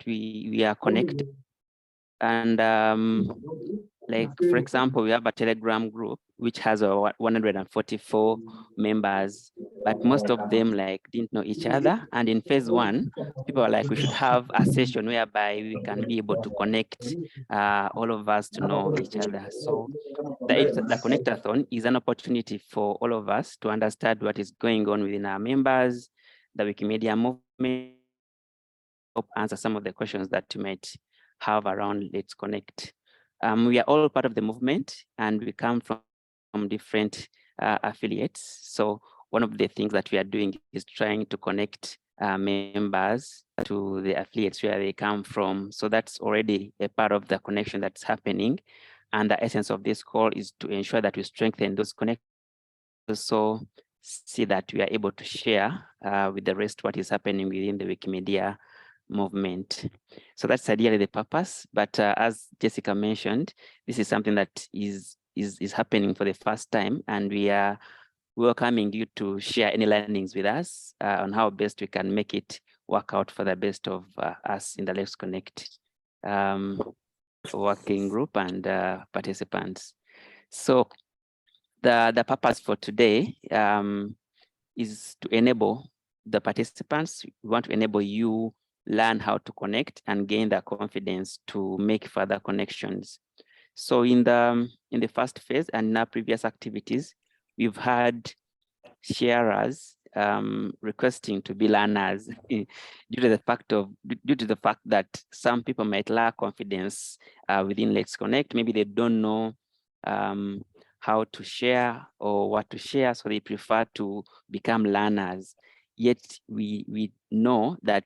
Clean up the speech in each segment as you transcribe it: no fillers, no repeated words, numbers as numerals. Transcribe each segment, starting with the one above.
we are connected. And like, for example, we have a Telegram group which has 144 members, but most of them like didn't know each other. And in phase one, people are like, we should have a session whereby we can be able to connect all of us to know each other. So the Connectathon is an opportunity for all of us to understand what is going on within our members, the Wikimedia movement, help answer some of the questions that you might have around Let's Connect. We are all part of the movement and we come from different affiliates. So one of the things that we are doing is trying to connect members to the affiliates where they come from. So that's already a part of the connection that's happening. And the essence of this call is to ensure that we strengthen those connections, also see that we are able to share with the rest what is happening within the Wikimedia movement. So that's ideally the purpose. But as Jessica mentioned, this is something that is happening for the first time, and we are welcoming you to share any learnings with us on how best we can make it work out for the best of us in the Let's Connect working group and participants. So the purpose for today is to enable the participants. We want to enable you learn how to connect and gain the confidence to make further connections. So in the first phase and in our previous activities, we've had sharers requesting to be learners due to the fact that some people might lack confidence within Let's Connect. Maybe they don't know how to share or what to share, so they prefer to become learners. Yet we know that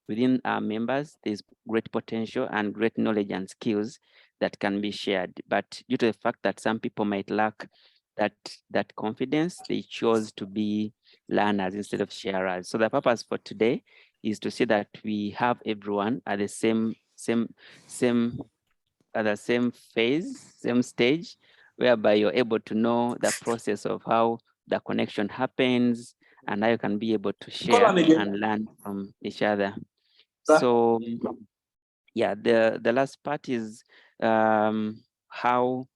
within our members, there's great potential and great knowledge and skills that can be shared. But due to the fact that some people might lack that confidence, they chose to be learners instead of sharers. So the purpose for today is to see that we have everyone at the same phase, same stage, whereby you're able to know the process of how the connection happens and how you can be able to share and learn from each other. So yeah, the last part is how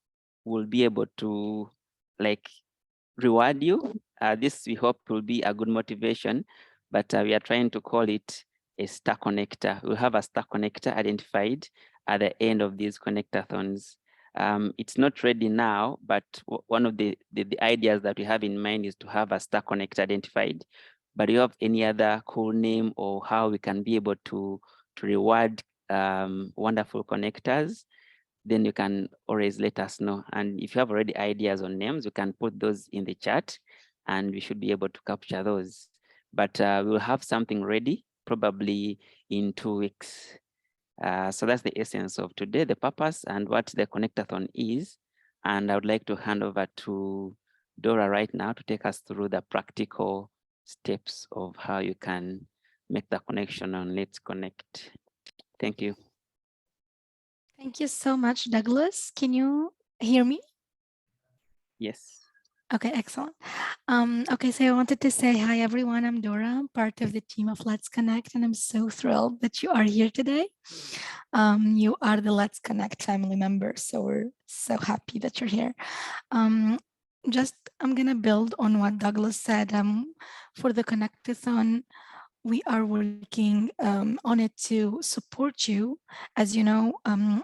we'll be able to like reward you. This we hope will be a good motivation, but we are trying to call it a star connector. We'll have a star connector identified at the end of these connectathons. It's not ready now, but one of the ideas that we have in mind is to have a star connector identified. But you have any other cool name or how we can be able to reward wonderful connectors, then you can always let us know. And if you have already ideas on names, you can put those in the chat and we should be able to capture those. But we'll have something ready probably in 2 weeks. So that's the essence of today, the purpose and what the Connectathon is. And I would like to hand over to Dora right now to take us through the practical steps of how you can make the connection on Let's Connect. Thank you. Thank you so much, Douglas. Can you hear me? Yes. Okay, excellent. Okay, so I wanted to say hi, everyone. I'm Dora. I'm part of the team of Let's Connect, and I'm so thrilled that you are here today. You are the Let's Connect family members, so we're so happy that you're here. I'm gonna build on what Douglas said. For the Connectathon, we are working on it to support you. As you know,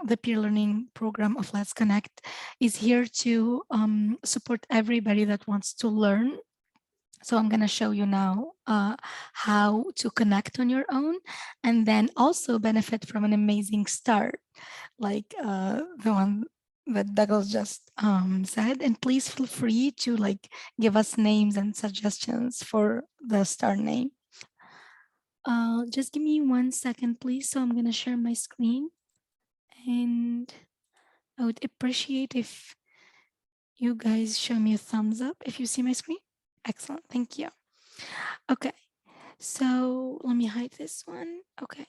the peer learning program of Let's Connect is here to support everybody that wants to learn. So I'm going to show you now how to connect on your own and then also benefit from an amazing start, like the one that Douglas just said. And please feel free to give us names and suggestions for the star name. Just give me 1 second, please. So I'm going to share my screen. And I would appreciate if you guys show me a thumbs up if you see my screen. Excellent. Thank you. Okay. So let me hide this one. Okay.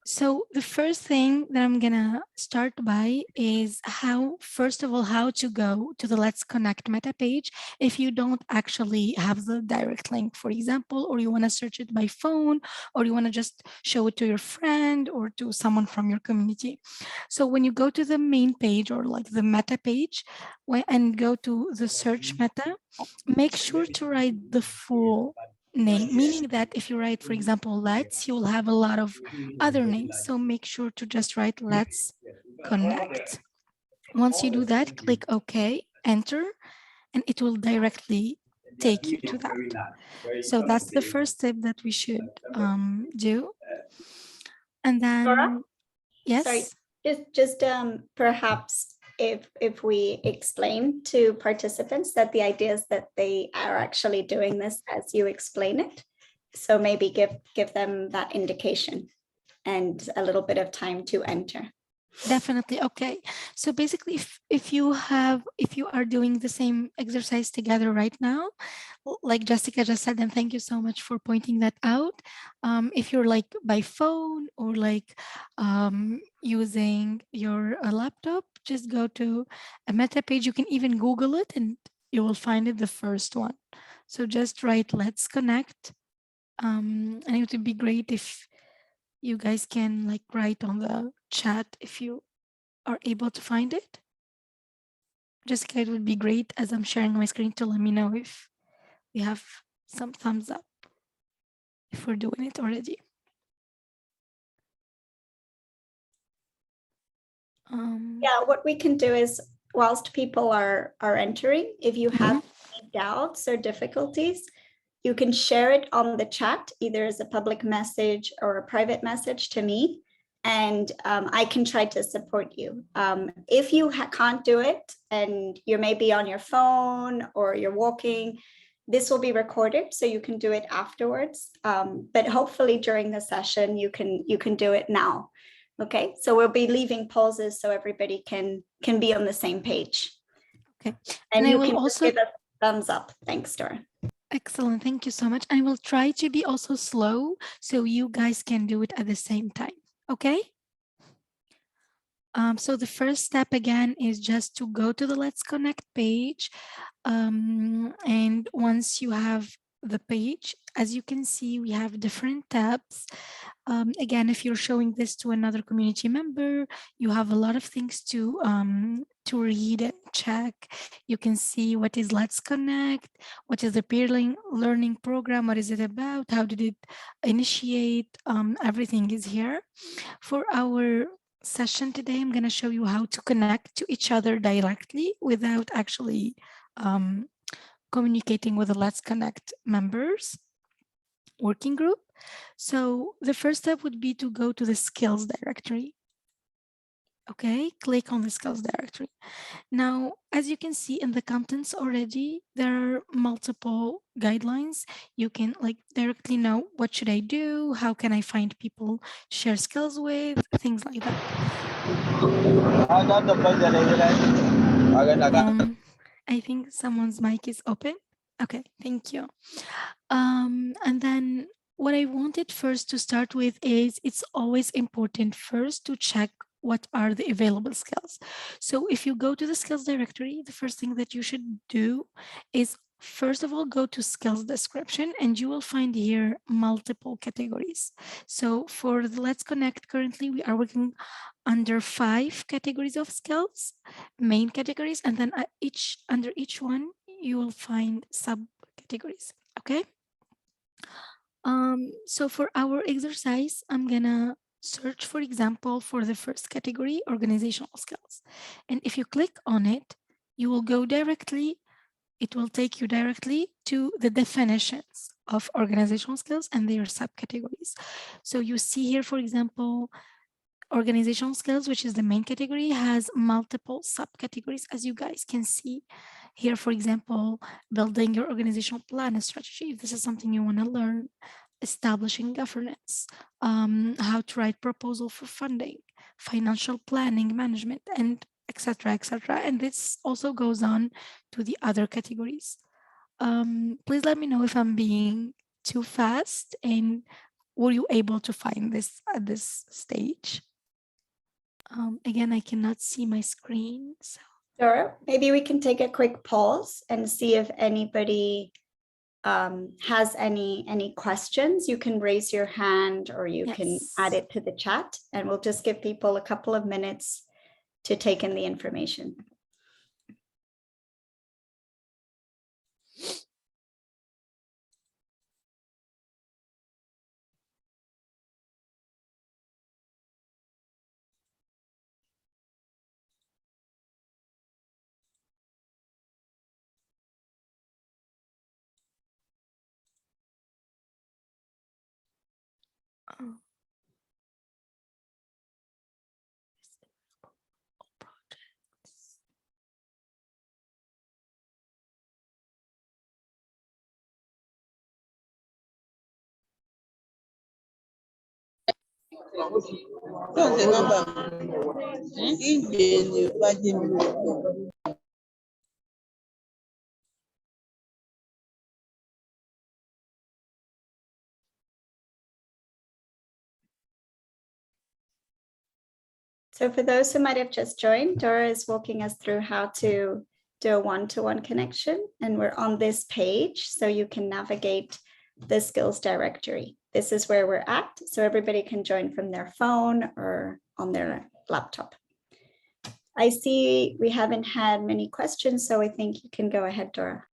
So the first thing that I'm gonna start by is first of all, how to go to the Let's Connect meta page if you don't actually have the direct link, for example, or you wanna search it by phone, or you wanna just show it to your friend or to someone from your community. So when you go to the main page or like the meta page and go to the search meta, make sure to write the full name, meaning that if you write, for example, let's, you will have a lot of other names. So make sure to just write let's connect. Once you do that, click OK, enter, and it will directly take you to that. So that's the first step that we should do. And Laura? then, yes. Sorry, just perhaps if we explain to participants that the idea is that they are actually doing this as you explain it. So maybe give them that indication and a little bit of time to enter. Definitely. Okay. So basically, if you are doing the same exercise together right now, like Jessica just said, and thank you so much for pointing that out. If you're like by phone or like using your laptop, just go to a meta page. You can even Google it and you will find it the first one. So just write let's connect. And it would be great if you guys can like write on the chat if you are able to find it. Jessica, it would be great as I'm sharing my screen to let me know if we have some thumbs up, if we're doing it already. Yeah, what we can do is whilst people are entering, if you have any doubts or difficulties, you can share it on the chat, either as a public message or a private message to me, and I can try to support you. If you can't do it and you're maybe on your phone or you're walking, this will be recorded, so you can do it afterwards. But hopefully during the session, you can do it now. Okay, so we'll be leaving pauses so everybody can be on the same page. Okay, and I you will can also give us a thumbs up. Thanks, Dora. Excellent, thank you so much. I will try to be also slow so you guys can do it at the same time. Okay. So the first step again is just to go to the Let's Connect page. And once you have the page, as you can see, we have different tabs. Again, if you're showing this to another community member, you have a lot of things to read and check. You can see what is Let's Connect, what is the peer learning program, what is it about, how did it initiate, everything is here. For our session today, I'm going to show you how to connect to each other directly without actually communicating with the Let's Connect members working group. So the first step would be to go to the skills directory. Okay, click on the skills directory. Now, as you can see in the contents already, there are multiple guidelines. You can like directly know what should I do, how can I find people to share skills with, things like that. I think someone's mic is open. Okay, thank you. And then what I wanted first to start with is it's always important first to check what are the available skills. So if you go to the skills directory, the first thing that you should do is first of all, go to skills description and you will find here multiple categories. So for the Let's Connect, currently we are working under 5 categories of skills, main categories, and then under each one, you will find subcategories, okay? So for our exercise, I'm gonna search, for example, for the first category, organizational skills. And if you click on it, you will go directly, it will take you directly to the definitions of organizational skills and their subcategories. So you see here, for example, organizational skills, which is the main category, has multiple subcategories, as you guys can see here. For example, building your organizational plan and strategy, if this is something you want to learn, establishing governance, how to write proposal for funding, financial planning management, and etc., etc. And this also goes on to the other categories. Please let me know if I'm being too fast and were you able to find this at this stage? Again, I cannot see my screen. So. Dora, maybe we can take a quick pause and see if anybody has any questions. You can raise your hand or you can add it to the chat, and we'll just give people a couple of minutes to take in the information. So for those who might have just joined, Dora is walking us through how to do a one-to-one connection. And we're on this page, so you can navigate the skills directory. This is where we're at, so everybody can join from their phone or on their laptop. I see we haven't had many questions, so I think you can go ahead, Dora.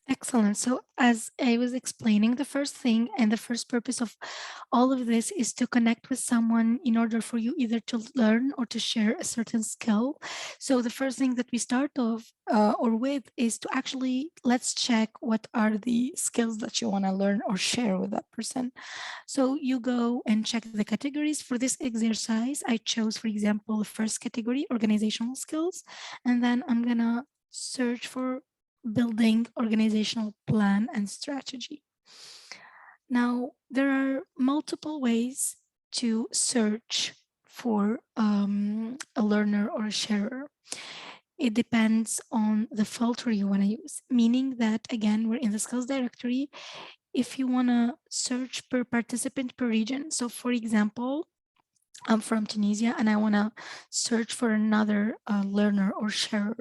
Excellent. So as I was explaining, the first thing and the first purpose of all of this is to connect with someone in order for you either to learn or to share a certain skill. So the first thing that we start off or with is to actually, let's check what are the skills that you want to learn or share with that person. So you go and check the categories. For this exercise, I chose, for example, the first category, organizational skills, and then I'm gonna search for building organizational plan and strategy. Now, there are multiple ways to search for a learner or a sharer. It depends on the filter you want to use, meaning that, again, we're in the skills directory. If you want to search per participant per region, so for example, I'm from Tunisia and I want to search for another learner or sharer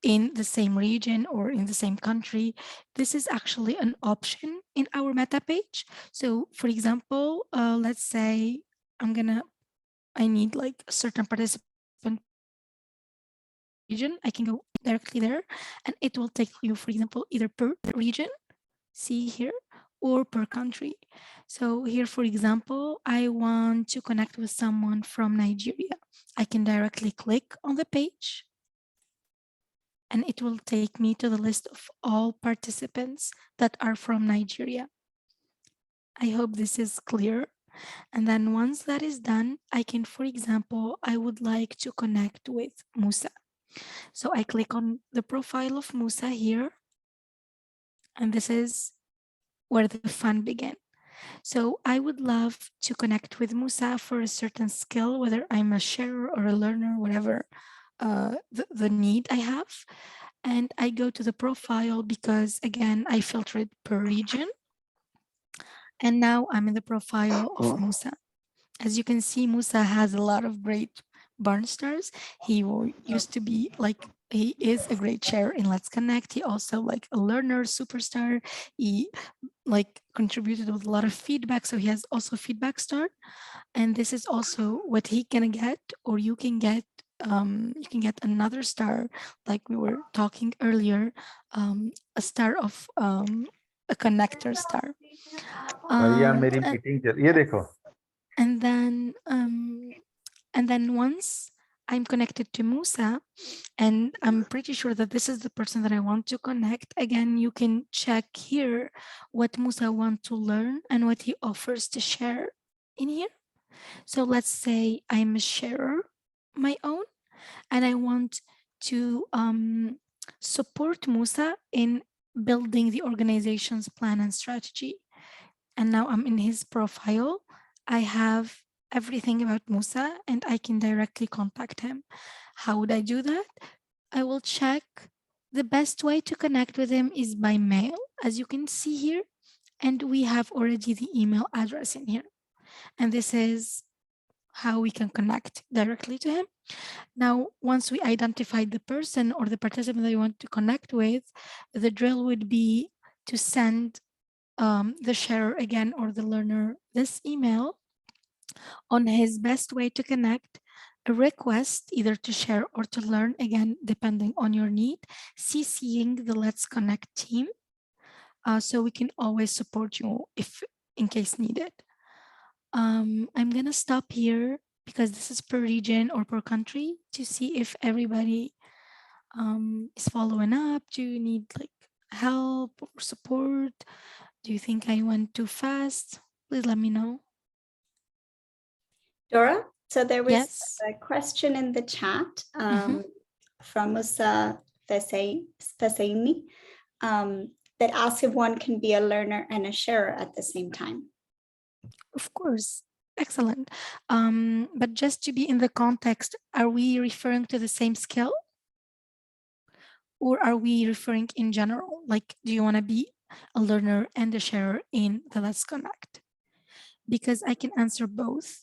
in the same region or in the same country, this is actually an option in our meta page. So for example, let's say I need like a certain participant region, I can go directly there and it will take you, for example, either per region, see here, or per country. So here, for example, I want to connect with someone from Nigeria. I can directly click on the page and it will take me to the list of all participants that are from Nigeria. I hope this is clear. And then once that is done, I can, for example, I would like to connect with Musa. So I click on the profile of Musa here, and this is where the fun began. So I would love to connect with Musa for a certain skill, whether I'm a sharer or a learner, whatever the need I have. And I go to the profile because, again, I filter it per region. And now I'm in the profile of Musa. As you can see, Musa has a lot of great barn stars. He used to be like, he is a great chair in Let's Connect. He also like a learner superstar. He like contributed with a lot of feedback. So he has also feedback star. And this is also what he can get, or you can get another star, like we were talking earlier, a star of a connector star. And then once I'm connected to Musa, and I'm pretty sure that this is the person that I want to connect, again, you can check here what Musa wants to learn and what he offers to share in here. So let's say I'm a sharer, my own, and I want to support Musa in building the organization's plan and strategy. And now I'm in his profile. I have everything about Musa and I can directly contact him. How would I do that? I will check. The best way to connect with him is by mail, as you can see here. And we have already the email address in here. And this is how we can connect directly to him. Now, once we identify the person or the participant that you want to connect with, the drill would be to send the sharer again or the learner this email on his best way to connect, a request either to share or to learn, again, depending on your need, CCing the Let's Connect team, so we can always support you if in case needed. I'm gonna stop here because this is per region or per country to see if everybody is following up. Do you need like help or support? Do you think I went too fast? Please let me know. Dora, so there was Yes. a question in the chat from Musa Fasaini that asks if one can be a learner and a sharer at the same time. Of course. Excellent. But just to be in the context, are we referring to the same skill? Or are we referring in general? Like, do you want to be a learner and a sharer in the Let's Connect? Because I can answer both.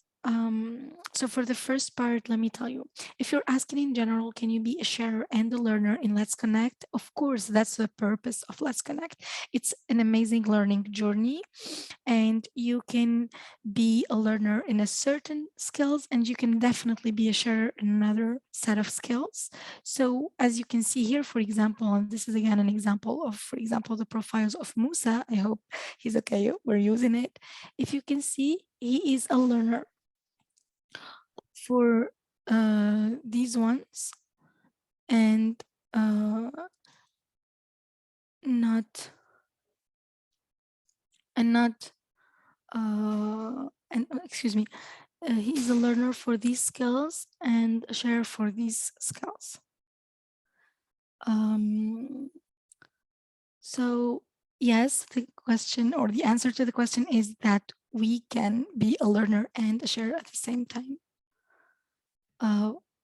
So for the first part, let me tell you, if you're asking in general, can you be a sharer and a learner in Let's Connect? Of course, that's the purpose of Let's Connect. It's an amazing learning journey, and you can be a learner in a certain skills, and you can definitely be a sharer in another set of skills. So as you can see here, for example, and this is again an example of, for example, the profiles of Musa. I hope he's okay, we're using it. If you can see, he is a learner. For these ones, and not excuse me, he is a learner for these skills and a sharer for these skills. So yes, the question or the answer to the question is that we can be a learner and a sharer at the same time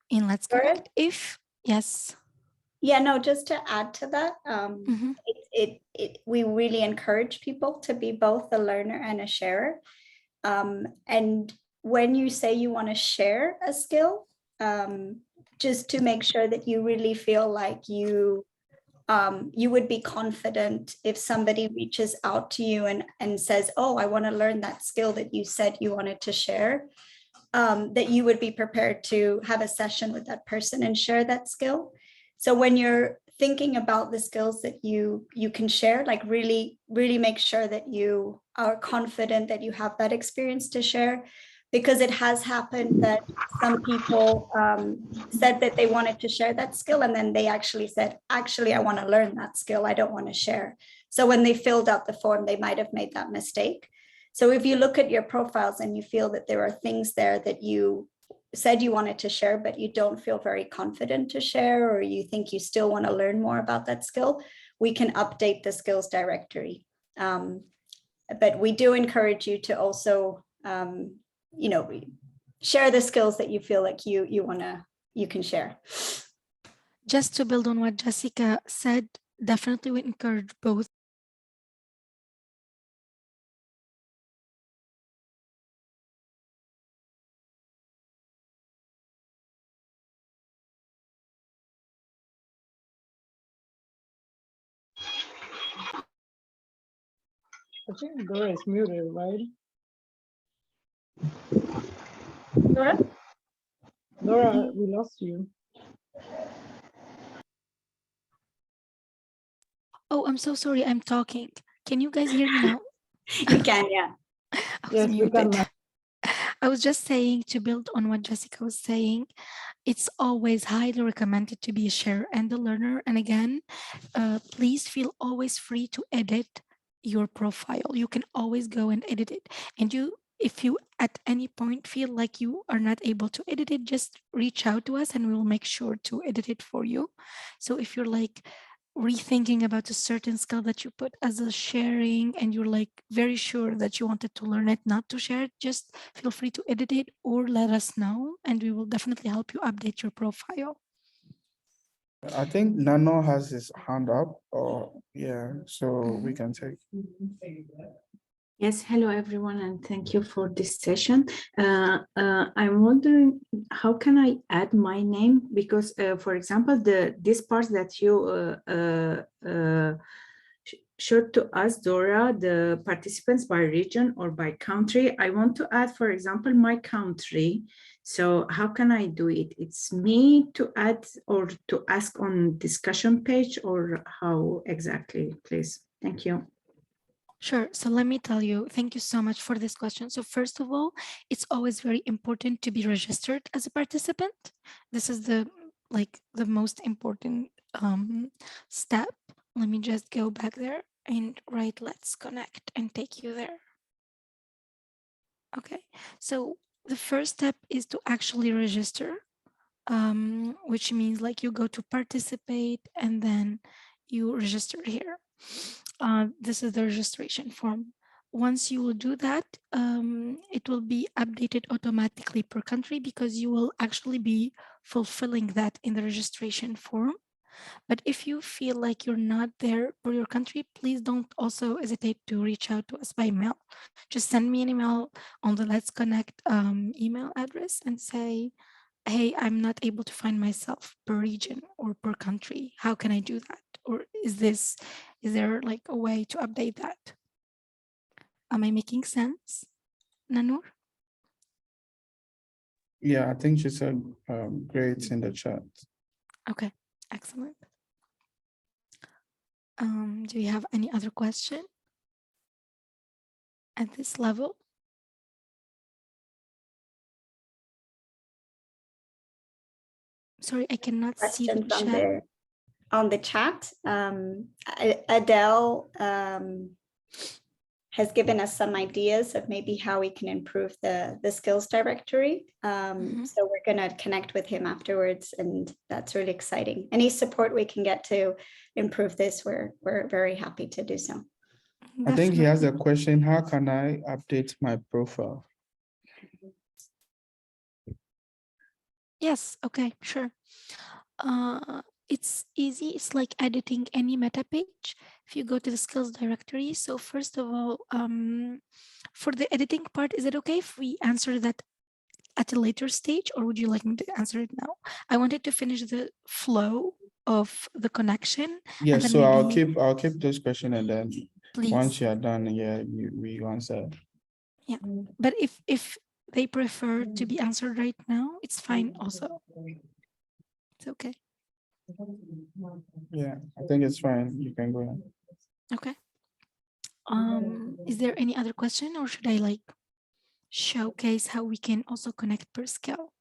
in Let's Connect. If yes. Yeah, no, just to add to that, we really encourage people to be both a learner and a sharer. And when you say you want to share a skill, just to make sure that you really feel like you would be confident if somebody reaches out to you and says, oh, I want to learn that skill that you said you wanted to share, that you would be prepared to have a session with that person and share that skill. So when you're thinking about the skills that you can share, like really make sure that you are confident that you have that experience to share, because it has happened that some people said that they wanted to share that skill, and then they actually said, actually, I want to learn that skill, I don't want to share. So when they filled out the form, they might have made that mistake. So if you look at your profiles and you feel that there are things there that you said you wanted to share, but you don't feel very confident to share, or you think you still want to learn more about that skill, we can update the skills directory. But we do encourage you to also, share the skills that you feel like you can share. Just to build on what Jessica said, definitely we encourage both. I think Dora is muted, right? Dora, we lost you. Oh, I'm so sorry, I'm talking. Can you guys hear me now? You can, yeah. Yes, we can now. I was just saying, to build on what Jessica was saying, it's always highly recommended to be a sharer and a learner. And again, please feel always free to edit your profile. You can always go and edit it. And if you at any point feel like you are not able to edit it, just reach out to us and we will make sure to edit it for you. So if you're like rethinking about a certain skill that you put as a sharing and you're like very sure that you wanted to learn it, not to share it, just feel free to edit it or let us know and we will definitely help you update your profile. I think Nano has his hand up, or yeah, so we can take. Yes, hello everyone, and thank you for this session. I'm wondering, how can I add my name? Because, for example, this part that you showed to us, Dora, the participants by region or by country, I want to add, for example, my country. So how can I do it? It's me to add or to ask on discussion page, or how exactly, please? Thank you. Sure. So let me tell you, thank you so much for this question. So first of all, it's always very important to be registered as a participant. This is the most important step. Let me just go back there and write let's connect and take you there. Okay, so the first step is to actually register, which means like you go to participate and then you register here. This is the registration form. Once you will do that, it will be updated automatically per country because you will actually be fulfilling that in the registration form. But if you feel like you're not there for your country, please don't also hesitate to reach out to us by mail. Just send me an email on the Let's Connect email address and say, hey, I'm not able to find myself per region or per country. How can I do that? Or is there like a way to update that? Am I making sense, Nanur? Yeah, I think she said great in the chat. Okay, excellent. Do you have any other question at this level? Sorry, I cannot see the chat. On the chat. Adele has given us some ideas of maybe how we can improve the skills directory. So we're going to connect with him afterwards, and that's really exciting. Any support we can get to improve this, we're very happy to do so. I think he has a question. How can I update my profile? Yes, okay, sure. It's easy. It's like editing any meta page. If you go to the skills directory. So first of all, for the editing part, is it okay if we answer that at a later stage, or would you like me to answer it now? I wanted to finish the flow of the connection. Yes, and so maybe, I'll keep this question, and then please. Once you are done, yeah, we answer. Yeah, but if they prefer to be answered right now, it's fine also. It's okay. Yeah, I think it's fine. You can go ahead. Okay. Is there any other question, or should I like showcase how we can also connect per skill?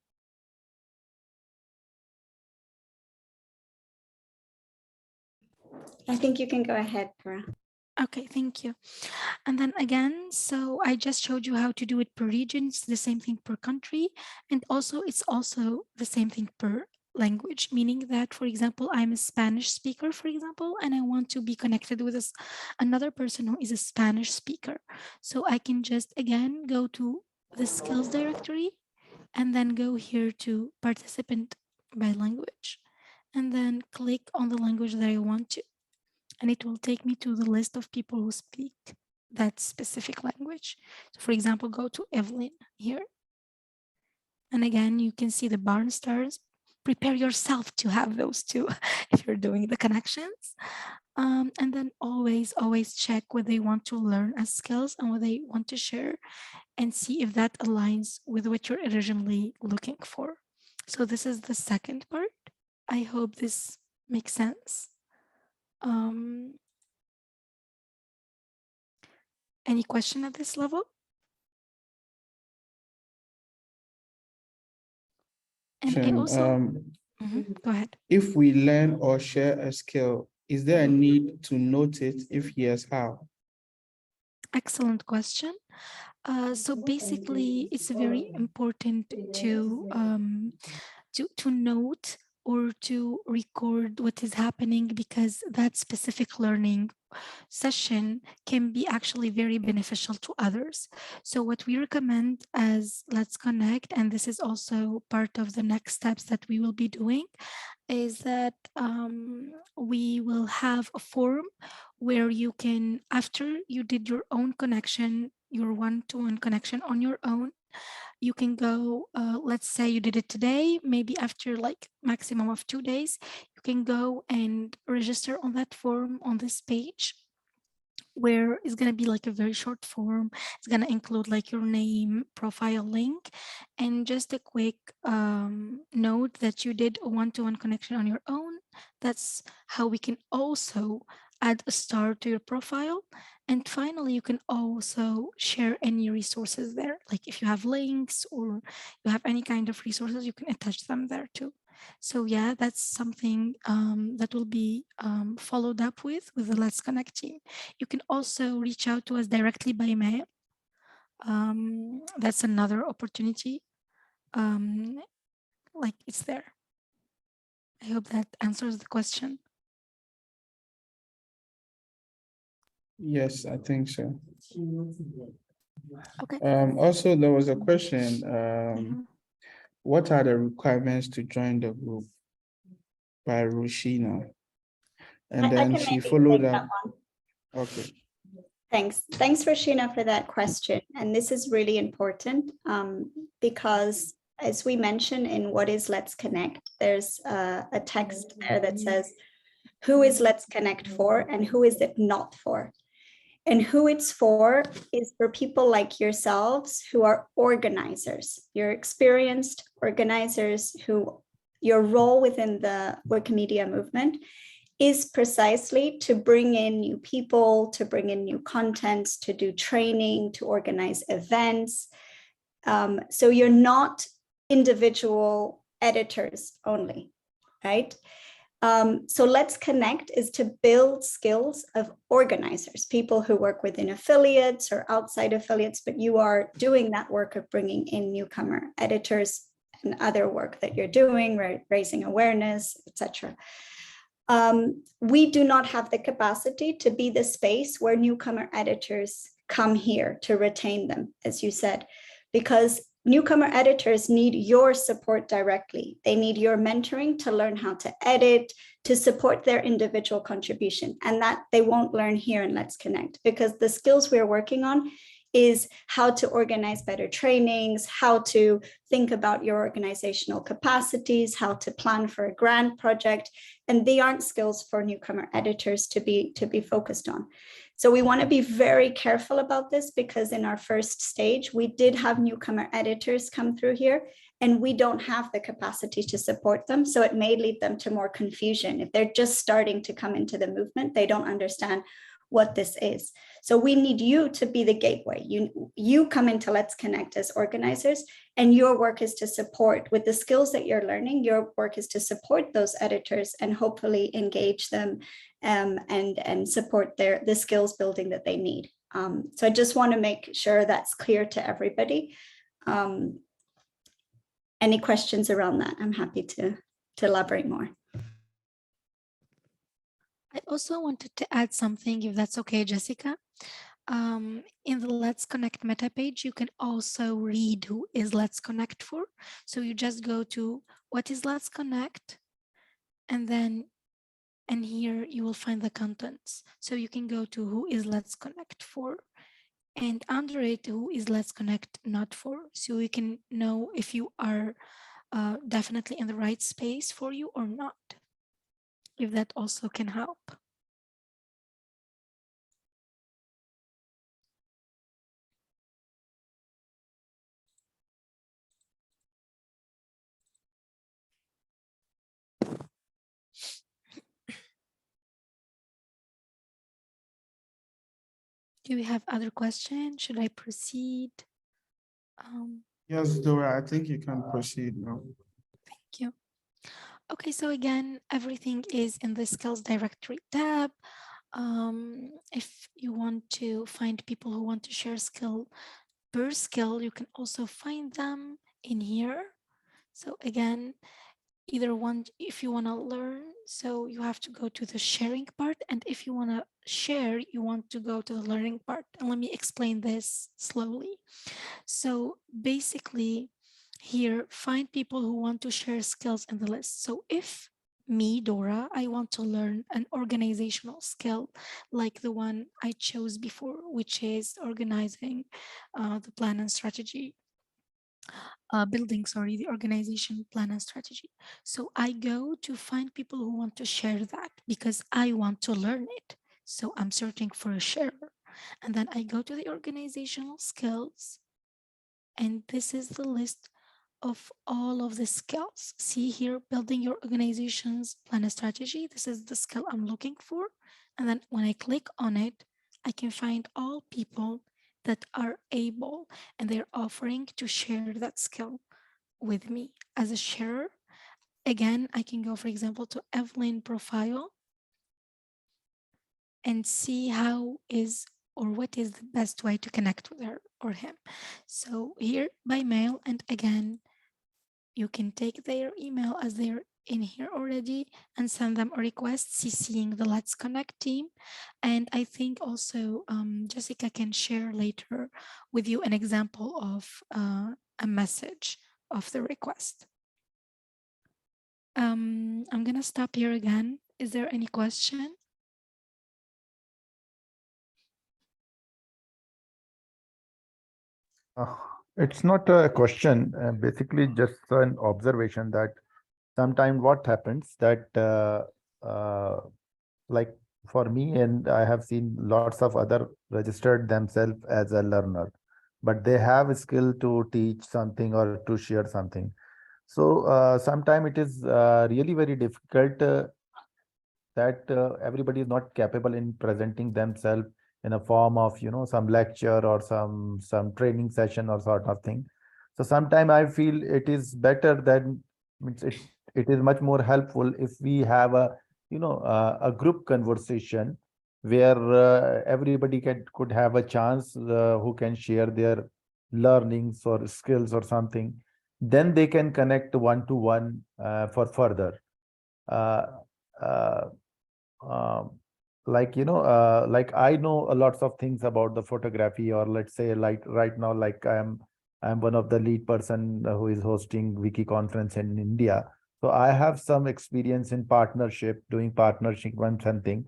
I think you can go ahead, Kara. Okay, thank you. And then again, so I just showed you how to do it per region. It's the same thing per country. And also it's also the same thing per language, meaning that, for example, I'm a Spanish speaker, for example, and I want to be connected with another person who is a Spanish speaker. So I can just, again, go to the skills directory and then go here to participant by language, and then click on the language that I want to. And it will take me to the list of people who speak that specific language. So for example, go to Evelyn here. And again, you can see the barn stars. Prepare yourself to have those two if you're doing the connections. And then always check what they want to learn as skills and what they want to share, and see if that aligns with what you're originally looking for. So this is the second part. I hope this makes sense. Any question at this level? And I also, go ahead. If we learn or share a skill, is there a need to note it? If yes, how? Excellent question. So basically, it's very important to note or to record what is happening, because that specific learning session can be actually very beneficial to others. So what we recommend as Let's Connect, and this is also part of the next steps that we will be doing, is that we will have a form where you can, after you did your own connection, your one-to-one connection on your own, you can go, let's say you did it today, maybe after like maximum of 2 days, you can go and register on that form on this page, where it's going to be like a very short form. It's going to include like your name, profile link, and just a quick note that you did a one-to-one connection on your own. That's how we can also add a star to your profile. And finally, you can also share any resources there. Like if you have links or you have any kind of resources, you can attach them there too. So yeah, that's something that will be followed up with the Let's Connect team. You can also reach out to us directly by mail. That's another opportunity. Like it's there. I hope that answers the question. Yes, I think so. Okay. Also, there was a question. Mhm. What are the requirements to join the group? By Rushina. And I then can she maybe followed take up. that one. Okay. Thanks, Rashina, for that question. And this is really important because, as we mentioned in What is Let's Connect, there's a text there that says, who is Let's Connect for and who is it not for? And who it's for is for people like yourselves who are organizers. You're experienced organizers who your role within the Wikimedia movement is precisely to bring in new people, to bring in new contents, to do training, to organize events. So you're not individual editors only, right? So Let's Connect is to build skills of organizers, people who work within affiliates or outside affiliates, but you are doing that work of bringing in newcomer editors and other work that you're doing, right? Raising awareness, etc. We do not have the capacity to be the space where newcomer editors come here to retain them, as you said, because newcomer editors need your support directly. They need your mentoring to learn how to edit, to support their individual contribution, and that they won't learn here in Let's Connect, because the skills we're working on is how to organize better trainings, how to think about your organizational capacities, how to plan for a grant project. And they aren't skills for newcomer editors to be focused on. So we want to be very careful about this, because in our first stage, we did have newcomer editors come through here, and we don't have the capacity to support them. So it may lead them to more confusion. If they're just starting to come into the movement, they don't understand what this is. So we need you to be the gateway. You come into Let's Connect as organizers, and your work is to support with the skills that you're learning. Your work is to support those editors and hopefully engage them and support the skills building that they need. So I just want to make sure that's clear to everybody. Any questions around that? I'm happy to elaborate more. I also wanted to add something, if that's okay, Jessica. In the Let's Connect meta page, you can also read who is Let's Connect for. So you just go to what is Let's Connect, and then here you will find the contents. So you can go to who is Let's Connect for, and under it, who is Let's Connect not for. So you can know if you are definitely in the right space for you or not, if that also can help. Do we have other questions? Should I proceed? Yes, Dora, I think you can proceed now. Thank you. Okay, so again, everything is in the skills directory tab. If you want to find people who want to share skill per skill, you can also find them in here. So again, either one, if you want to learn, so you have to go to the sharing part, and if you want to share, you want to go to the learning part. And let me explain this slowly. So basically here, find people who want to share skills in the list. So if me, Dora, I want to learn an organizational skill like the one I chose before, which is organizing the plan and strategy, building, sorry, the organization plan and strategy. So I go to find people who want to share that because I want to learn it. So I'm searching for a sharer. And then I go to the organizational skills. And this is the list of all of the skills. See here, building your organization's plan and strategy. This is the skill I'm looking for. And then when I click on it, I can find all people that are able and they're offering to share that skill with me as a sharer. Again, I can go, for example, to Evelyn profile and see how is or what is the best way to connect with her or him. So here by mail, and again, you can take their email as they're in here already and send them a request CCing the Let's Connect team. And I think also Jessica can share later with you an example of a message of the request. I'm gonna stop here again. Is there any question? It's not a question, basically just an observation that sometimes what happens that like for me, and I have seen lots of other registered themselves as a learner, but they have a skill to teach something or to share something. So sometimes it is really very difficult that everybody is not capable in presenting themselves in a form of some lecture or some training session or sort of thing. So sometimes I feel it is better than it is much more helpful if we have a group conversation where everybody could have a chance who can share their learnings or skills or something. Then they can connect one to one for further. Uh, uh, um, like I know a lots of things about the photography, or let's say like right now, like I'm one of the lead person who is hosting wiki conference in India. So I have some experience in partnership, doing partnership one something.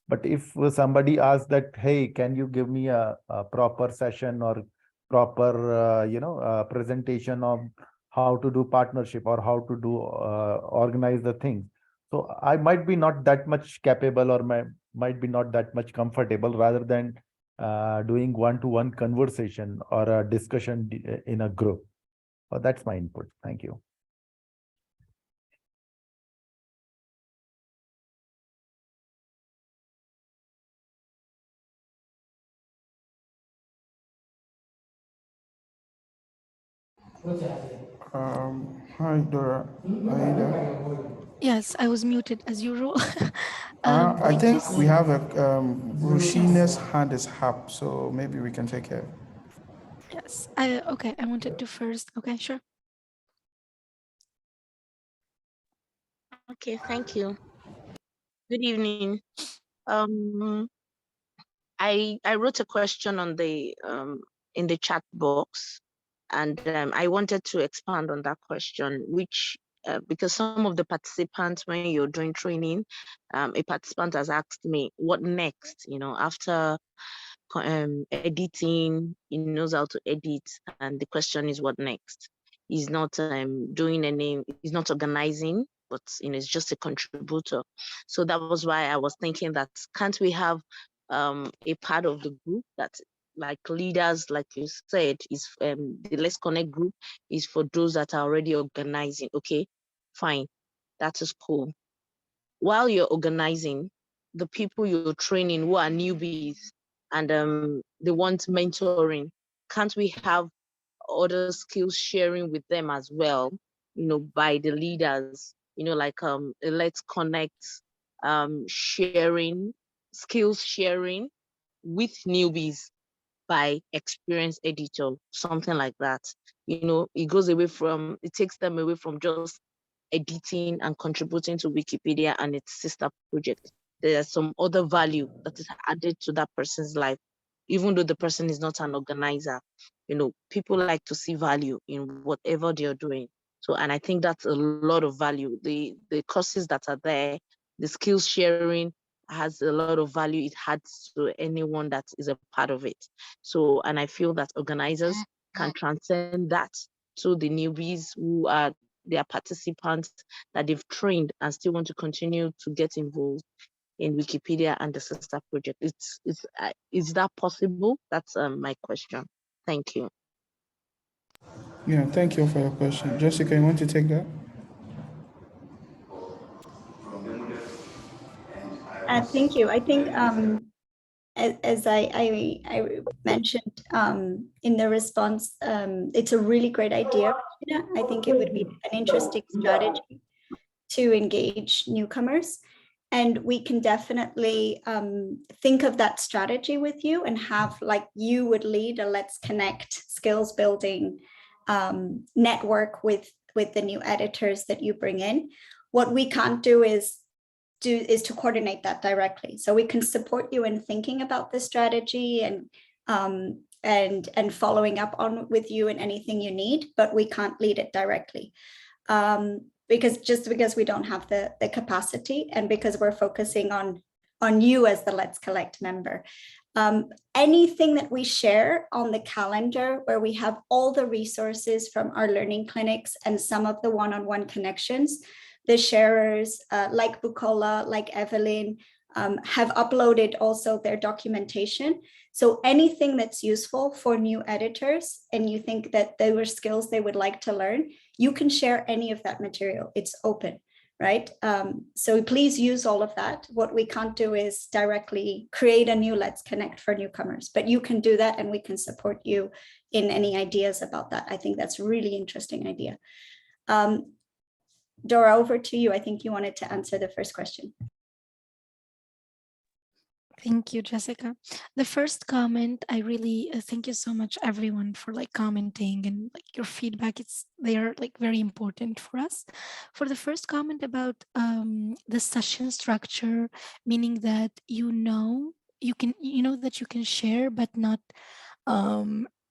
But if somebody asks that, hey, can you give me a proper session or proper presentation of how to do partnership or how to do organize the things, so I might be not that much capable or might be not that much comfortable rather than doing one-to-one conversation or a discussion in a group. So that's my input. Thank you. Hi, Dora. Are you there? Yes, I was muted as usual. I Thank you. think we have a Rushina's hand is up, so maybe we can take her. Yes, okay, I wanted to first. Okay, sure. Okay, thank you. Good evening. I wrote a question on the in the chat box, and I wanted to expand on that question, which because some of the participants, when you're doing training, a participant has asked me, what next? After editing, he knows how to edit, and the question is, what next? He's not he's not organizing, but it's just a contributor. So that was why I was thinking that can't we have a part of the group that, like leaders, like you said, is the Let's Connect group is for those that are already organizing. Okay, fine, that is cool. While you're organizing, the people you're training who are newbies and they want mentoring, can't we have other skills sharing with them as well, by the leaders, like Let's Connect sharing, skills sharing with newbies by experienced editor, something like that. It takes them away from just editing and contributing to Wikipedia and its sister project. There's some other value that is added to that person's life, even though the person is not an organizer. You know, people like to see value in whatever they're doing. So, and I think that's a lot of value. The courses that are there, the skills sharing has a lot of value it adds to anyone that is a part of it. So, and I feel that organizers can transcend that to the newbies who are their participants that they've trained and still want to continue to get involved in Wikipedia and the sister project. Is that possible? That's my question. Thank you. Yeah, thank you for your question. Jessica, you want to take that? Thank you. I think as I mentioned in the response, it's a really great idea. I think it would be an interesting strategy to engage newcomers. And we can definitely think of that strategy with you and have, like, you would lead a Let's Connect skills building network with the new editors that you bring in. What we can't do is to coordinate that directly. So we can support you in thinking about the strategy and following up on with you in anything you need, but we can't lead it directly. Because we don't have the capacity, and because we're focusing on you as the Let's Collect member. Anything that we share on the calendar, where we have all the resources from our learning clinics and some of the one-on-one connections, the sharers like Bukola, like Evelyn, have uploaded also their documentation. So anything that's useful for new editors and you think that there were skills they would like to learn, you can share any of that material. It's open, right? So please use all of that. What we can't do is directly create a new Let's Connect for newcomers, but you can do that and we can support you in any ideas about that. I think that's a really interesting idea. Dora, over to you. I think you wanted to answer the first question. Thank you, Jessica. The first comment, I really thank you so much, everyone, for like commenting and like your feedback. They are like very important for us. For the first comment about the session structure, meaning that you know that you can share, but not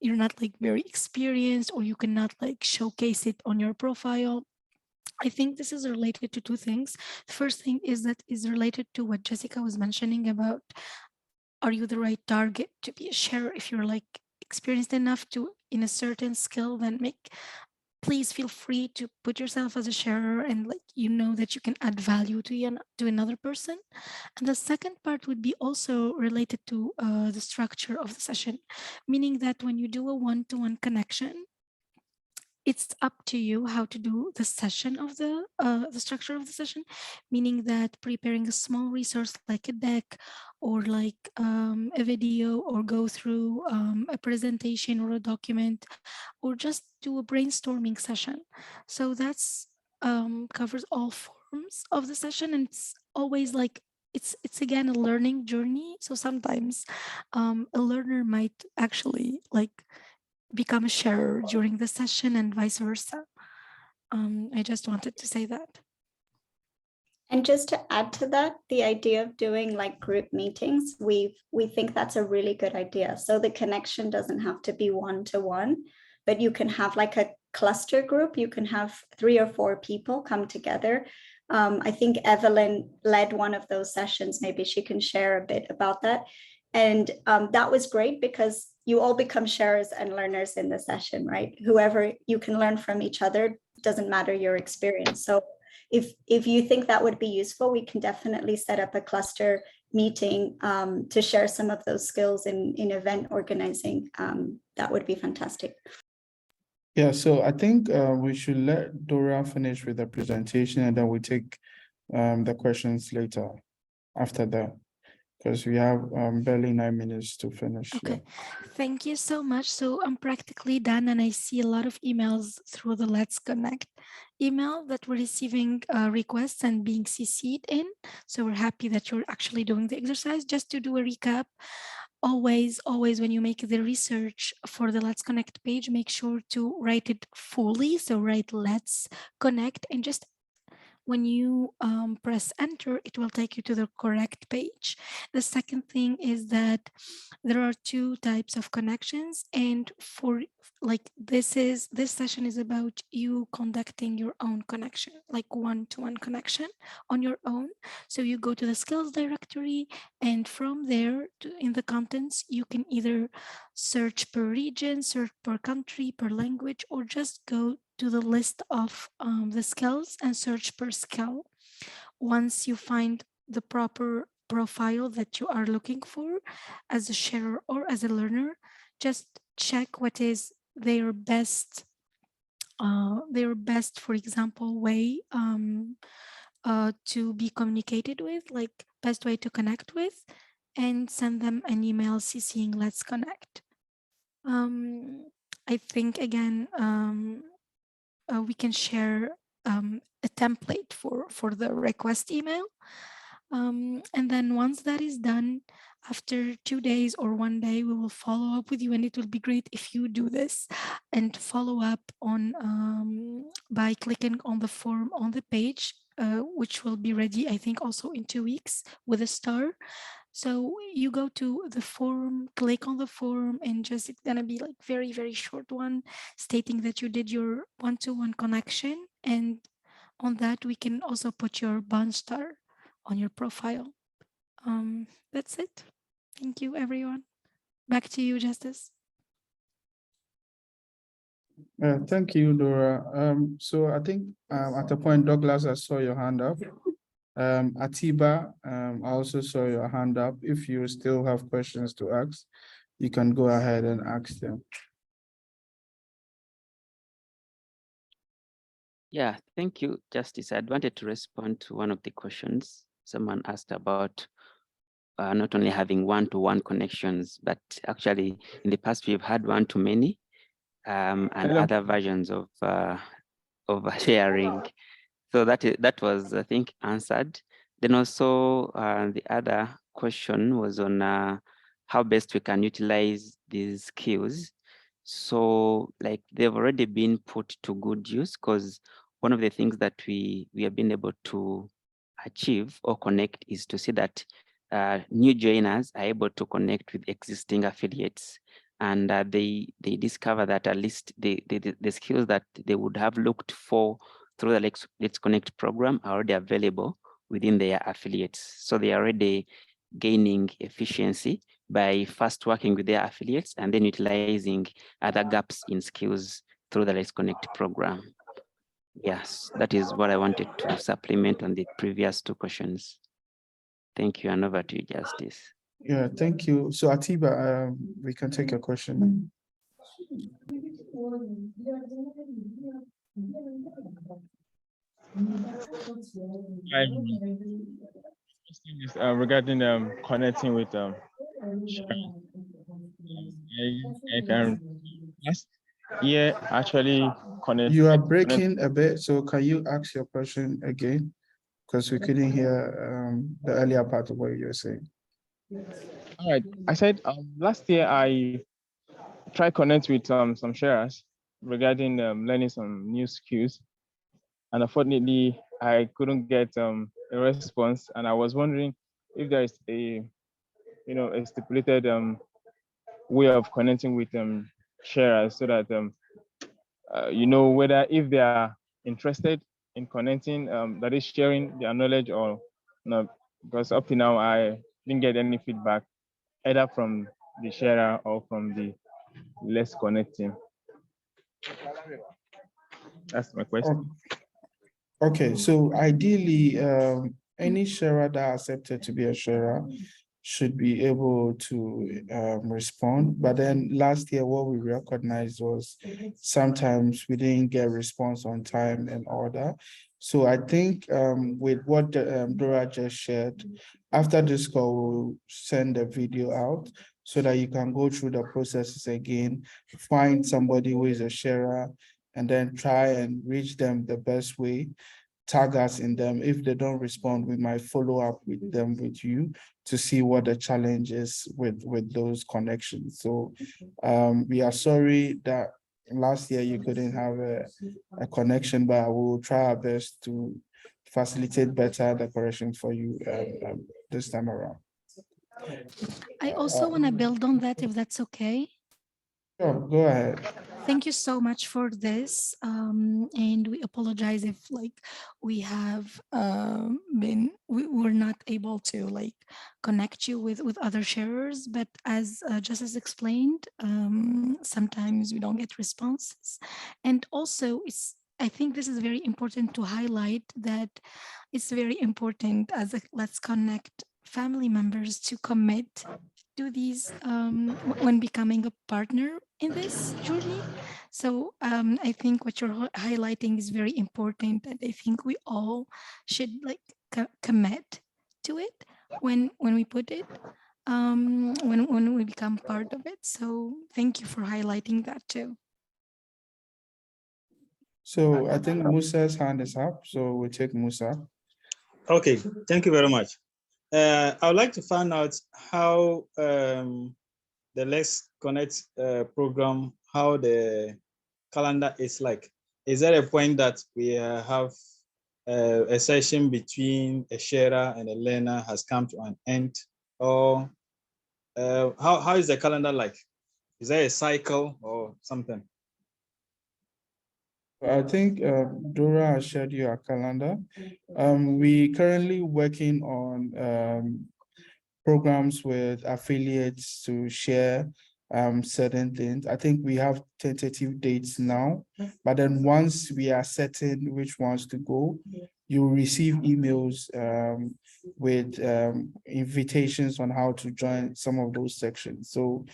you're not like very experienced, or you cannot like showcase it on your profile. I think this is related to two things. The first thing is related to what Jessica was mentioning about, are you the right target to be a sharer? If you're like experienced enough to in a certain skill, then please feel free to put yourself as a sharer, and like you know that you can add value to another person. And the second part would be also related to the structure of the session, meaning that when you do a one-to-one connection, it's up to you how to do the session of the structure of the session, meaning that preparing a small resource like a deck or like a video, or go through a presentation or a document, or just do a brainstorming session. So that's covers all forms of the session, and it's always like it's again a learning journey. So sometimes a learner might actually like become a sharer during the session and vice versa. I just wanted to say that. And just to add to that, the idea of doing like group meetings, we think that's a really good idea. So the connection doesn't have to be one-to-one, but you can have like a cluster group. You can have 3 or 4 people come together. I think Evelyn led one of those sessions. Maybe she can share a bit about that. And that was great because you all become sharers and learners in the session, right? Whoever you can learn from each other, doesn't matter your experience. So if you think that would be useful, we can definitely set up a cluster meeting to share some of those skills in event organizing. That would be fantastic. Yeah, so I think we should let Dora finish with the presentation, and then we take the questions later after that, because we have barely 9 minutes to finish. Okay, yeah. Thank you so much. So I'm practically done, and I see a lot of emails through the Let's Connect email that we're receiving requests and being CC'd in. So we're happy that you're actually doing the exercise. Just to do a recap, always when you make the research for the Let's Connect page, make sure to write it fully. So write Let's Connect and just when you press enter, it will take you to the correct page. The second thing is that there are two types of connections, and for like this session is about you conducting your own connection, like one-to-one connection on your own. So you go to the skills directory, and from there in the contents, you can either search per region, search per country, per language, or just go to the list of the skills and search per skill. Once you find the proper profile that you are looking for as a sharer or as a learner, just check what is their best, for example, way to be communicated with, like best way to connect with, and send them an email CCing Let's Connect. I think again, we can share a template for the request email. And then once that is done, after 2 days or 1 day, we will follow up with you, and it will be great if you do this and follow up on by clicking on the form on the page, which will be ready, I think, also in 2 weeks with a star. So you go to the form, click on the form, and just it's gonna be like very, very short one stating that you did your one-to-one connection. And on that, we can also put your bond star on your profile. That's it. Thank you, everyone. Back to you, Justice. Thank you, Dora. So I think at the point, Douglas, I saw your hand up. Atiba, I also saw your hand up. If you still have questions to ask, you can go ahead and ask them. Yeah, thank you, Justice. I wanted to respond to one of the questions someone asked about not only having one-to-one connections, but actually in the past we've had one-to-many and other versions of sharing. So that was, I think, answered. Then also the other question was on how best we can utilize these skills. So like they've already been put to good use, because one of the things that we have been able to achieve or connect is to see that new joiners are able to connect with existing affiliates, and they discover that at least the skills that they would have looked for through the Let's Connect program are already available within their affiliates. So they are already gaining efficiency by first working with their affiliates and then utilizing other gaps in skills through the Let's Connect program. Yes, that is what I wanted to supplement on the previous two questions. Thank you, and over to you, Justice. Yeah, thank you. So Atiba, we can take a question. Regarding connecting with I can last year actually connect. You are breaking a bit, so can you ask your question again? Because we couldn't hear the earlier part of what you were saying. All right, I said last year I tried connect with some sharers regarding learning some new skills, and unfortunately I couldn't get a response, and I was wondering if there is a a stipulated way of connecting with sharers so that whether if they are interested in connecting, that is sharing their knowledge or not, because up to now I didn't get any feedback either from the sharer or from the Let's Connect team. That's my question. Okay, so ideally, any sharer that accepted to be a sharer should be able to respond. But then last year, what we recognized was sometimes we didn't get response on time and order. So I think with what Dora just shared, after this call, we'll send a video out so that you can go through the processes again, find somebody who is a sharer, and then try and reach them the best way. Tag us in them. If they don't respond, we might follow up with them with you to see what the challenge is with those connections. So we are sorry that last year you couldn't have a connection, but we will try our best to facilitate better the correction for you this time around. I also want to build on that, if that's okay. Sure, go ahead. Thank you so much for this. And we apologize if we have we're not able to connect you with other sharers, but as just as explained, sometimes we don't get responses. And also I think this is very important to highlight that it's very important as a Let's Connect family members to commit to these when becoming a partner in this journey. So I think what you're highlighting is very important, and I think we all should commit to it when we put it when we become part of it. So thank you for highlighting that too. So I think Musa's hand is up, so we'll take Musa. Okay, thank you very much. I would like to find out how the Let's Connect program, how the calendar is like. Is there a point that we have a session between a sharer and a learner has come to an end? Or how is the calendar like? Is there a cycle or something? I think Dora has shared you a calendar. We currently working on programs with affiliates to share certain things. I think we have tentative dates now, but then once we are certain which ones to go, you will receive emails with invitations on how to join some of those sections. So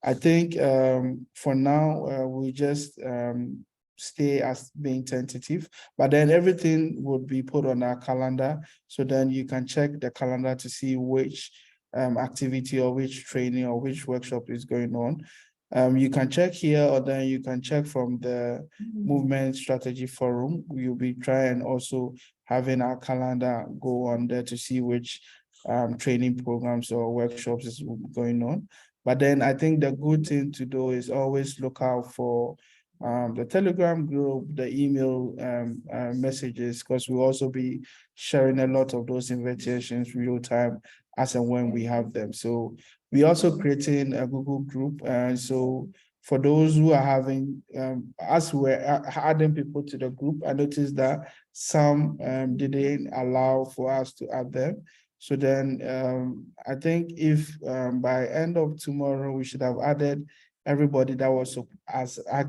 I think for now, we just stay as being tentative, but then everything would be put on our calendar. So then you can check the calendar to see which activity or which training or which workshop is going on. You can check here, or then you can check from the Movement Strategy Forum. We'll be trying also having our calendar go on there to see which training programs or workshops is going on. But then I think the good thing to do is always look out for the Telegram group, the email messages, because we'll also be sharing a lot of those invitations real time as and when we have them. So we also creating a Google group. And so for those who are having, as we're adding people to the group, I noticed that some didn't allow for us to add them. So then I think if by end of tomorrow, we should have added everybody that was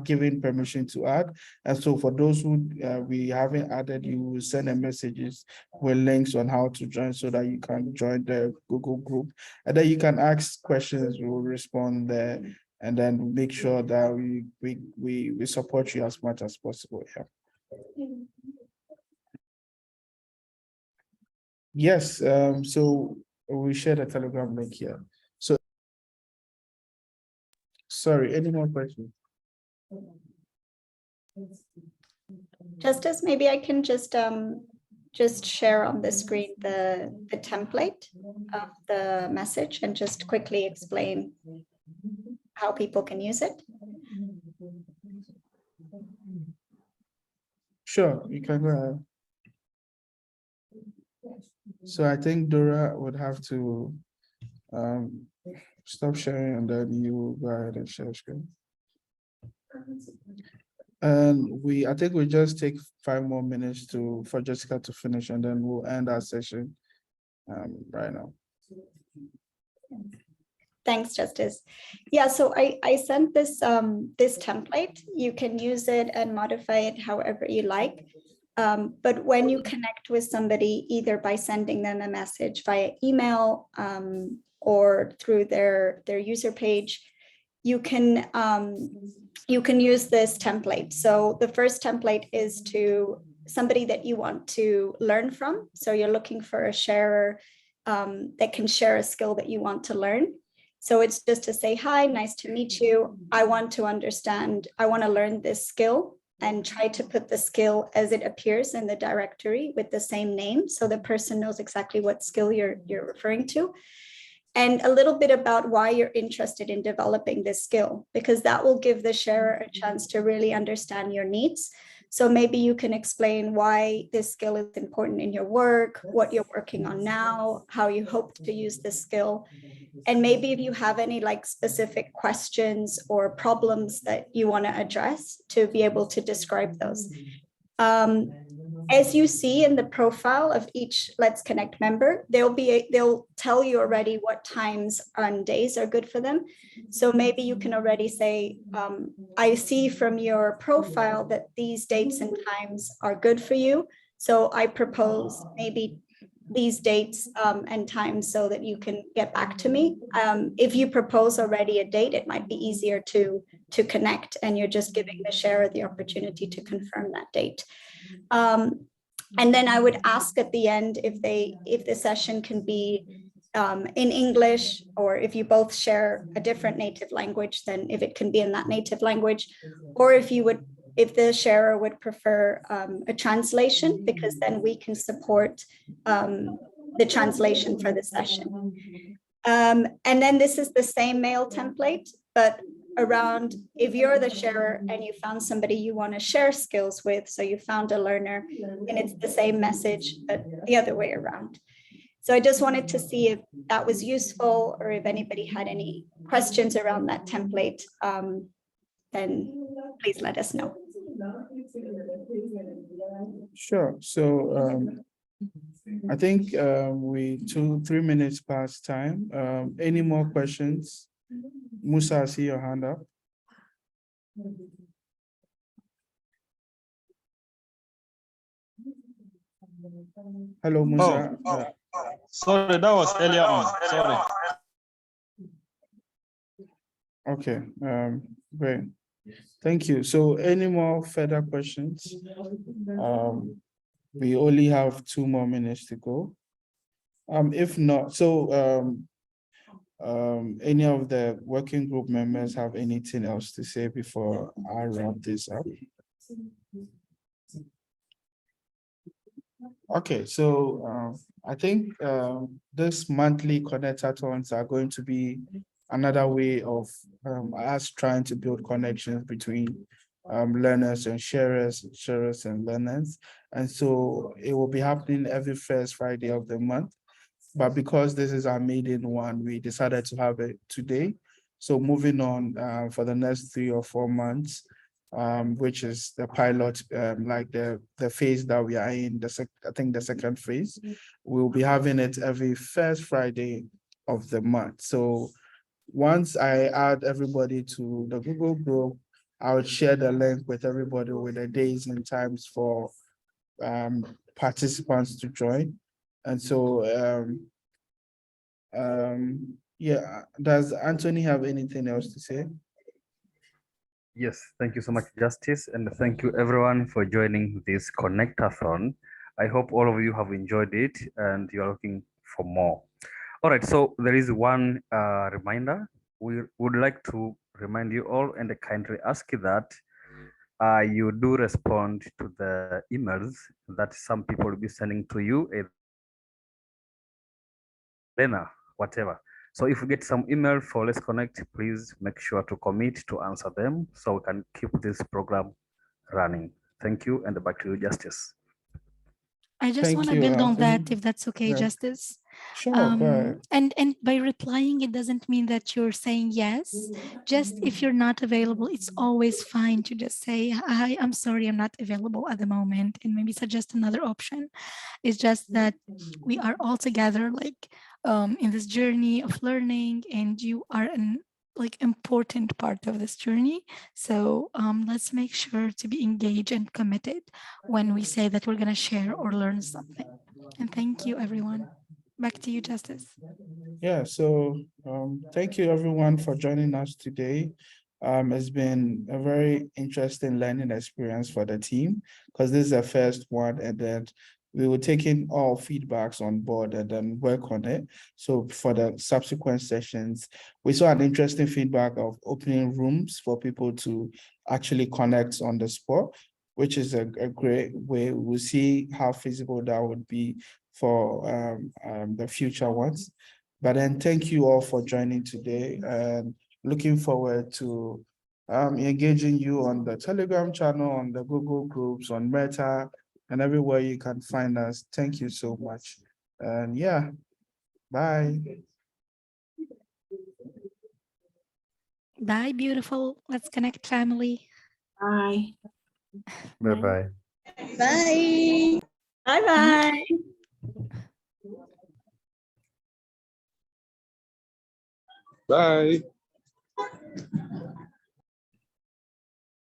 given permission to add. And so for those who we haven't added, you will send a messages with links on how to join so that you can join the Google group. And then you can ask questions, we will respond there, and then make sure that we support you as much as possible. Yeah. Yes, so we share the Telegram link here. So sorry, any more questions? Justice, maybe I can just share on the screen the template of the message and just quickly explain how people can use it. Sure, you can go ahead. So I think Dora would have to stop sharing, and then you go ahead and share screen. And I think we just take 5 more minutes for Jessica to finish, and then we'll end our session right now. Thanks, Justice. Yeah, so I sent this this template. You can use it and modify it however you like. But when you connect with somebody, either by sending them a message via email or through their user page, you can use this template. So the first template is to somebody that you want to learn from. So you're looking for a sharer that can share a skill that you want to learn. So it's just to say, hi, nice to meet you. I want to understand, I want to learn this skill, and try to put the skill as it appears in the directory with the same name, so the person knows exactly what skill you're referring to. And a little bit about why you're interested in developing this skill, because that will give the sharer a chance to really understand your needs. So maybe you can explain why this skill is important in your work, what you're working on now, how you hope to use this skill. And maybe if you have any like specific questions or problems that you want to address, to be able to describe those. As you see in the profile of each Let's Connect member, they'll tell you already what times and days are good for them. So maybe you can already say, I see from your profile that these dates and times are good for you. So I propose maybe these dates and times so that you can get back to me. If you propose already a date, it might be easier to connect, and you're just giving the sharer the opportunity to confirm that date. And then I would ask at the end if the session can be in English, or if you both share a different native language, then if it can be in that native language, or if the sharer would prefer a translation, because then we can support the translation for the session. And then this is the same mail template, but around if you're the sharer and you found somebody you want to share skills with, so you found a learner, and it's the same message, but the other way around. So I just wanted to see if that was useful, or if anybody had any questions around that template, then please let us know. Sure. So I think we 3 minutes past time. Any more questions? Musa, I see your hand up. Hello, Musa. Sorry, that was earlier on. Sorry. Okay, great. Thank you. So any more further questions? We only have 2 more minutes to go. If not, so any of the working group members have anything else to say before I wrap this up? Okay, so I think this monthly connectathons are going to be another way of us trying to build connections between learners and sharers and learners. And so it will be happening every first Friday of the month. But because this is our maiden one, we decided to have it today. So moving on for the next 3 or 4 months, which is the pilot, like the phase that we are in, I think the second phase, we'll be having it every first Friday of the month. So once I add everybody to the Google group, I'll share the link with everybody with the days and times for participants to join. And so, yeah, does Anthony have anything else to say? Yes, thank you so much, Justice, and thank you everyone for joining this Connectathon. I hope all of you have enjoyed it and you are looking for more. All right, so there is one reminder. We would like to remind you all and kindly ask that you do respond to the emails that some people will be sending to you, Lena, whatever. So if you get some email for Let's Connect, please make sure to commit to answer them so we can keep this program running. Thank you, and back to you, Justice. I just want to build on that, if that's okay, Yeah. Justice. Sure, go ahead. And by replying, it doesn't mean that you're saying yes. Just if you're not available, it's always fine to just say, hi, I'm sorry, I'm not available at the moment, and maybe suggest another option. It's just that we are all together, like in this journey of learning, and you are an important part of this journey. So let's make sure to be engaged and committed when we say that we're going to share or learn something. And thank you, everyone. Back to you, Justice. Yeah, so thank you everyone for joining us today. It's been a very interesting learning experience for the team, because this is the first one, and then we will take in all feedbacks on board and then work on it. So for the subsequent sessions, we saw an interesting feedback of opening rooms for people to actually connect on the spot, which is a great way. We'll see how feasible that would be for the future ones. But then thank you all for joining today, and looking forward to engaging you on the Telegram channel, on the Google groups, on Meta, and everywhere you can find us. Thank you so much. And yeah, bye. Bye, beautiful. Let's Connect family. Bye. Bye-bye. Bye. Bye-bye. Bye.